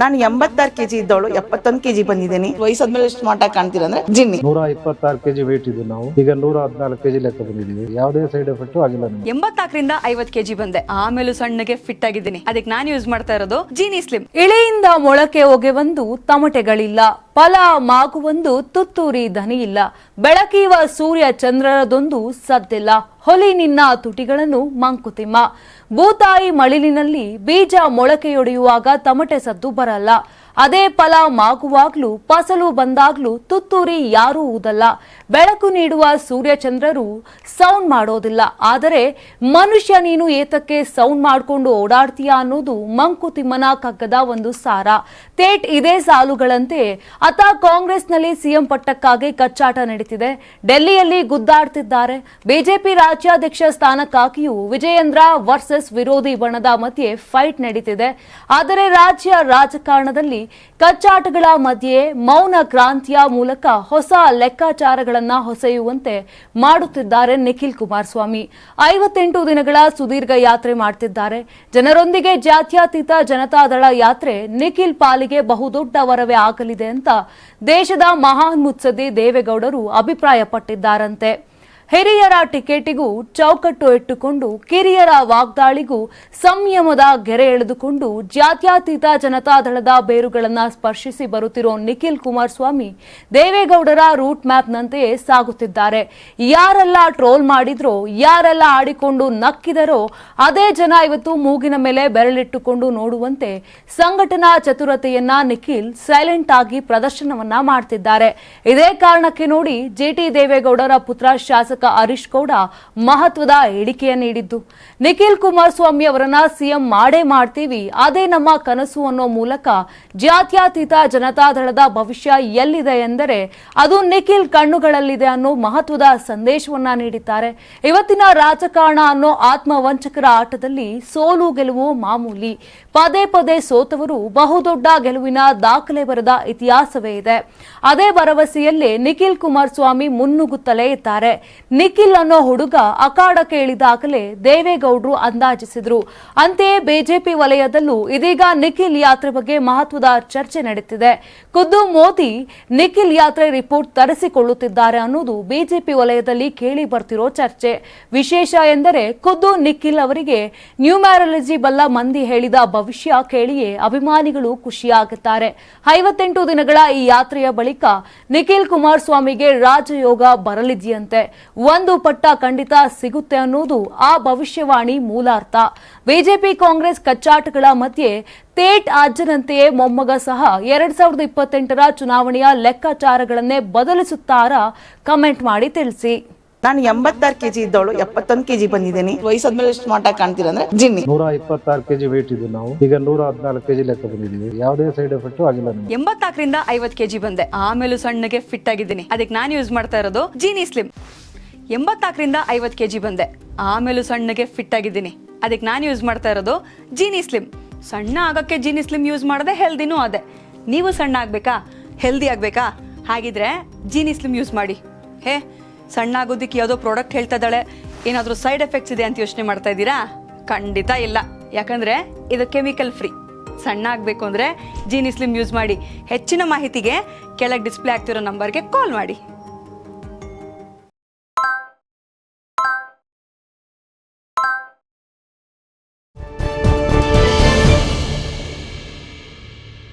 ನಾನು 86 KG ಇದ್ದವಳು 71 KG ಬಂದಿದ್ದೀನಿ. ವಯಸ್ಸಾದ್ಮೇಲೆ smart ಆಗಿ ಕಾಣ್ತೀರಾ ಅಂದ್ರೆ ಜಿನ್ನಿ. 126 ಕೆಜಿ ವೇಟ್ ಇದ್ದು ನಾವು ಈಗ 114 ಕೆಜಿ ಲೆಕ್ಕ ಬಂದಿದ್ದೀವಿ. ಯಾವುದೇ ಸೈಡ್ ಎಫೆಕ್ಟ್ ಆಗಿಲ್ಲ ನಮಗೆ. 84 ರಿಂದ 50 ಕೆಜಿ ಬಂದೆ. ಆಮೇಲೆ ಸಣ್ಣಗೆ ಫಿಟ್ ಆಗಿದ್ದೀನಿ. ಅದಕ್ಕೆ ನಾನು ಯೂಸ್ ಮಾಡ್ತಾ ಇರೋದು ಜೀನಿ ಸ್ಲಿಮ್. ಇಳೆಯಿಂದ ಮೊಳಕೆ ಒಗೆವಂದು ತಮಟೆಗಳಿಲ್ಲ, ಫಲ ಮಾಗುವಂದು ತುತ್ತೂರಿ ದನಿ ಇಲ್ಲ, ಬೆಳಕೀವ ಸೂರ್ಯ ಚಂದ್ರರದೊಂದು ಸದ್ದಿಲ್ಲ, ಹೊಲಿ ನಿನ್ನ ತುಟಿಗಳನ್ನು ಮಂಕುತಿಮ್ಮ. ಭೂತಾಯಿ ಮಳಿಲಿನಲ್ಲಿ ಬೀಜ ಮೊಳಕೆಯೊಡೆಯುವಾಗ ತಮಟೆ ಸದ್ದು ಬರಲ್ಲ, ಅದೇ ಫಲ ಮಾಗುವಾಗ್ಲೂ ಫಸಲು ಬಂದಾಗ್ಲೂ ತುತ್ತೂರಿ ಯಾರೂ ಊದಲ್ಲ. ಬೆಳಕು ನೀಡುವ ಸೂರ್ಯಚಂದ್ರರು ಸೌಂಡ್ ಮಾಡೋದಿಲ್ಲ, ಆದರೆ ಮನುಷ್ಯ ನೀನು ಏತಕ್ಕೆ ಸೌಂಡ್ ಮಾಡ್ಕೊಂಡು ಓಡಾಡ್ತೀಯ ಅನ್ನೋದು ಮಂಕುತಿಮ್ಮನ ಕಗ್ಗದ ಒಂದು ಸಾರ. ತೇಟ್ ಇದೇ ಸಾಲುಗಳಂತೆ ಅತ ಕಾಂಗ್ರೆಸ್ನಲ್ಲಿ ಸಿಎಂ ಪಟ್ಟಕ್ಕಾಗಿ ಕಚ್ಚಾಟ ನಡೀತಿದೆ. ಡೆಲ್ಲಿಯಲ್ಲಿ ಗುದ್ದಾಡ್ತಿದ್ದಾರೆ. ಬಿಜೆಪಿ ರಾಜ್ಯಾಧ್ಯಕ್ಷ ಸ್ಥಾನಕ್ಕಾಗಿಯೂ ವಿಜಯೇಂದ್ರ ವರ್ಸಸ್ ವಿರೋಧಿ ಬಣದ ಮಧ್ಯೆ ಫೈಟ್ ನಡೀತಿದೆ. ಆದರೆ ರಾಜ್ಯ ರಾಜಕಾರಣದಲ್ಲಿ ಕಚ್ಚಾಟಗಳ ಮಧ್ಯೆ ಮೌನ ಕ್ರಾಂತಿಯ ಮೂಲಕ ಹೊಸ ಲೆಕ್ಕಾಚಾರಗಳನ್ನ ಹೊಸೆಯುವಂತೆ ಮಾಡುತ್ತಿದ್ದಾರೆ ನಿಖಿಲ್ ಕುಮಾರಸ್ವಾಮಿ. 58 ದಿನಗಳ ಸುದೀರ್ಘ ಯಾತ್ರೆ ಮಾಡ್ತಿದ್ದಾರೆ. ಜನರೊಂದಿಗೆ ಜಾತ್ಯತೀತ ಜನತಾದಳ ಯಾತ್ರೆ ನಿಖಿಲ್ ಪಾಲಿಗೆ ಬಹುದೊಡ್ಡ ವರವೇ ಆಗಲಿದೆ ಅಂತ ದೇಶದ ಮಹಾನ್ ಮುತ್ಸದ್ದಿ ದೇವೇಗೌಡರು ಅಭಿಪ್ರಾಯಪಟ್ಟಿದ್ದಾರಂತೆ. ಹಿರಿಯರ ಟಿಕೆಟಿಗೂ ಚೌಕಟ್ಟು ಇಟ್ಟುಕೊಂಡು ಕಿರಿಯರ ವಾಗ್ದಾಳಿಗೂ ಸಂಯಮದ ಗೆರೆ ಎಳೆದುಕೊಂಡು ಜಾತ್ಯತೀತ ಜನತಾದಳದ ಬೇರುಗಳನ್ನು ಸ್ಪರ್ಶಿಸಿ ಬರುತ್ತಿರೋ ನಿಖಿಲ್ ಕುಮಾರಸ್ವಾಮಿ ದೇವೇಗೌಡರ ರೂಟ್ ಮ್ಯಾಪ್ನಂತೆಯೇ ಸಾಗುತ್ತಿದ್ದಾರೆ. ಯಾರೆಲ್ಲ ಟ್ರೋಲ್ ಮಾಡಿದ್ರೋ, ಯಾರೆಲ್ಲ ಆಡಿಕೊಂಡು ನಕ್ಕಿದರೋ ಅದೇ ಜನ ಇವತ್ತು ಮೂಗಿನ ಮೇಲೆ ಬೆರಳಿಟ್ಟುಕೊಂಡು ನೋಡುವಂತೆ ಸಂಘಟನಾ ಚತುರತೆಯನ್ನ ನಿಖಿಲ್ ಸೈಲೆಂಟ್ ಆಗಿ ಪ್ರದರ್ಶನವನ್ನ ಮಾಡ್ತಿದ್ದಾರೆ. ಇದೇ ಕಾರಣಕ್ಕೆ ನೋಡಿ ಜಿಟಿ ದೇವೇಗೌಡರ ಪುತ್ರ ಶಾಸಕ ಹರೀಶ್ ಗೌಡ ಮಹತ್ವದ ಹೇಳಿಕೆಯ ನೀಡಿದ್ದು, ನಿಖಿಲ್ ಕುಮಾರಸ್ವಾಮಿ ಅವರನ್ನ ಸಿಎಂ ಮಾಡೇ ಮಾಡ್ತೀವಿ, ಅದೇ ನಮ್ಮ ಕನಸು ಅನ್ನೋ ಮೂಲಕ ಜಾತ್ಯತೀತ ಜನತಾದಳದ ಭವಿಷ್ಯ ಎಲ್ಲಿದೆ ಎಂದರೆ ಅದು ನಿಖಿಲ್ ಕಣ್ಣುಗಳಲ್ಲಿದೆ ಅನ್ನೋ ಮಹತ್ವದ ಸಂದೇಶವನ್ನ ನೀಡಿದ್ದಾರೆ. ಇವತ್ತಿನ ರಾಜಕಾರಣ ಅನ್ನೋ ಆತ್ಮವಂಚಕರ ಆಟದಲ್ಲಿ ಸೋಲು ಗೆಲುವು ಮಾಮೂಲಿ. ಪದೇ ಪದೇ ಸೋತವರು ಬಹುದೊಡ್ಡ ಗೆಲುವಿನ ದಾಖಲೆ ಬರೆದ ಇತಿಹಾಸವೇ ಇದೆ. ಅದೇ ಭರವಸೆಯಲ್ಲೇ ನಿಖಿಲ್ ಕುಮಾರಸ್ವಾಮಿ ಮುನ್ನುಗ್ಗುತ್ತಲೇ ಇದ್ದಾರೆ. ನಿಖಿಲ್ ಅನ್ನೋ ಹುಡುಗ ಅಖಾಡಕ್ಕೆ ಇಳಿದಾಗಲೇ ದೇವೇಗೌಡರು ಅಂದಾಜಿಸಿದ್ರು. ಅಂತೆಯೇ ಬಿಜೆಪಿ ವಲಯದಲ್ಲೂ ಇದೀಗ ನಿಖಿಲ್ ಯಾತ್ರೆ ಬಗ್ಗೆ ಮಹತ್ವದ ಚರ್ಚೆ ನಡೆಯುತ್ತಿದೆ. ಖುದ್ದು ಮೋದಿ ನಿಖಿಲ್ ಯಾತ್ರೆ ರಿಪೋರ್ಟ್ ತರಿಸಿಕೊಳ್ಳುತ್ತಿದ್ದಾರೆ ಅನ್ನೋದು ಬಿಜೆಪಿ ವಲಯದಲ್ಲಿ ಕೇಳಿ ಬರ್ತಿರೋ ಚರ್ಚೆ. ವಿಶೇಷ ಎಂದರೆ ಖುದ್ದು ನಿಖಿಲ್ ಅವರಿಗೆ ನ್ಯೂಮ್ಯಾರಾಲಜಿ ಬಲ್ಲ ಮಂದಿ ಹೇಳಿದ ಭವಿಷ್ಯ ಕೇಳಿಯೇ ಅಭಿಮಾನಿಗಳು ಖುಷಿಯಾಗುತ್ತಾರೆ. 58 ದಿನಗಳ ಈ ಯಾತ್ರೆಯ ಬಳಿಕ ನಿಖಿಲ್ ಕುಮಾರಸ್ವಾಮಿಗೆ ರಾಜಯೋಗ ಬರಲಿದೆಯಂತೆ. ಒಂದು ಪಟ್ಟ ಖಂಡಿತ ಸಿಗುತ್ತೆ ಅನ್ನೋದು ಆ ಭವಿಷ್ಯವಾಣಿ ಮೂಲಾರ್ಥ. ಬಿಜೆಪಿ ಕಾಂಗ್ರೆಸ್ ಕಚ್ಚಾಟಗಳ ಮಧ್ಯೆ ತೇಟ್ ಅಜ್ಜನಂತೆಯೇ ಮೊಮ್ಮಗ ಸಹ 2028ರ ಚುನಾವಣೆಯ ಲೆಕ್ಕಾಚಾರಗಳನ್ನೇ ಬದಲಿಸುತ್ತಾರಾ? ಕಮೆಂಟ್ ಮಾಡಿ ತಿಳಿಸಿ. ನಾನು 86 ಕೆಜಿ ಇದ್ದವಳು 71 ಕೆಜಿ ಬಂದಿದ್ದೀನಿ. ವಯಸ್ಸಾದ್ಮೇಲೆ ಸ್ಮಾರ್ಟ್ ಆಗಿ ಕಾಣ್ತೀರಾ ಅಂದ್ರೆ ಜಿನ್ನಿ. 126 ಕೆಜಿ ವೇಟ್ ಇದ್ದು ನಾವು ಈಗ 114 ಕೆಜಿ ಲೆಕ್ಕ ಬಂದಿದ್ದೀವಿ. ಯಾವುದೇ ಸೈಡ್ ಎಫೆಕ್ಟ್ ಆಗಿಲ್ಲ ನಮಗೆ. 84 ರಿಂದ 50 ಕೆಜಿ ಬಂದೆ. ಆಮೇಲೆ ಸಣ್ಣಗೆ ಫಿಟ್ ಆಗಿದ್ದೀನಿ. ಅದಕ್ಕೆ ನಾನು ಯೂಸ್ ಮಾಡ್ತಾ ಇರೋದು ಜೀನಿ ಸ್ಲಿಮ್. 84 ರಿಂದ 50 ಕೆಜಿ ಬಂದೆ. ಆಮೇಲೆ ಸಣ್ಣಗೆ ಫಿಟ್ ಆಗಿದ್ದೀನಿ. ಅದಕ್ಕೆ ನಾನು ಯೂಸ್ ಮಾಡ್ತಾ ಇರೋದು ಜೀನಿ ಸ್ಲಿಮ್. ಸಣ್ಣ ಆಗಕ್ಕೆ ಜೀನಿ ಸ್ಲಿಮ್ ಯೂಸ್ ಮಾಡದೆ ಹೆಲ್ದಿನೂ ಅದೇ. ನೀವು ಸಣ್ಣ ಆಗ್ಬೇಕಾ, ಹೆಲ್ದಿ ಆಗ್ಬೇಕಾ? ಹಾಗಿದ್ರೆ ಜೀನಿ ಸ್ಲಿಮ್ ಯೂಸ್ ಮಾಡಿ. ಸಣ್ಣ ಆಗೋದಕ್ಕೆ ಯಾವುದೋ ಪ್ರಾಡಕ್ಟ್ ಹೇಳ್ತಾ ಇದ್ದಾಳೆ, ಏನಾದರೂ ಸೈಡ್ ಎಫೆಕ್ಟ್ಸ್ ಇದೆ ಅಂತ ಯೋಚನೆ ಮಾಡ್ತಾ ಇದ್ದೀರಾ? ಖಂಡಿತ ಇಲ್ಲ. ಯಾಕಂದ್ರೆ ಇದು ಕೆಮಿಕಲ್ ಫ್ರೀ. ಸಣ್ಣ ಆಗಬೇಕು ಅಂದ್ರೆ ಜೀನಿ ಸ್ಲಿಮ್ ಯೂಸ್ ಮಾಡಿ. ಹೆಚ್ಚಿನ ಮಾಹಿತಿಗೆ ಕೆಳಗೆ ಡಿಸ್ಪ್ಲೇ ಆಗ್ತಿರೋ ನಂಬರ್ಗೆ ಕಾಲ್ ಮಾಡಿ.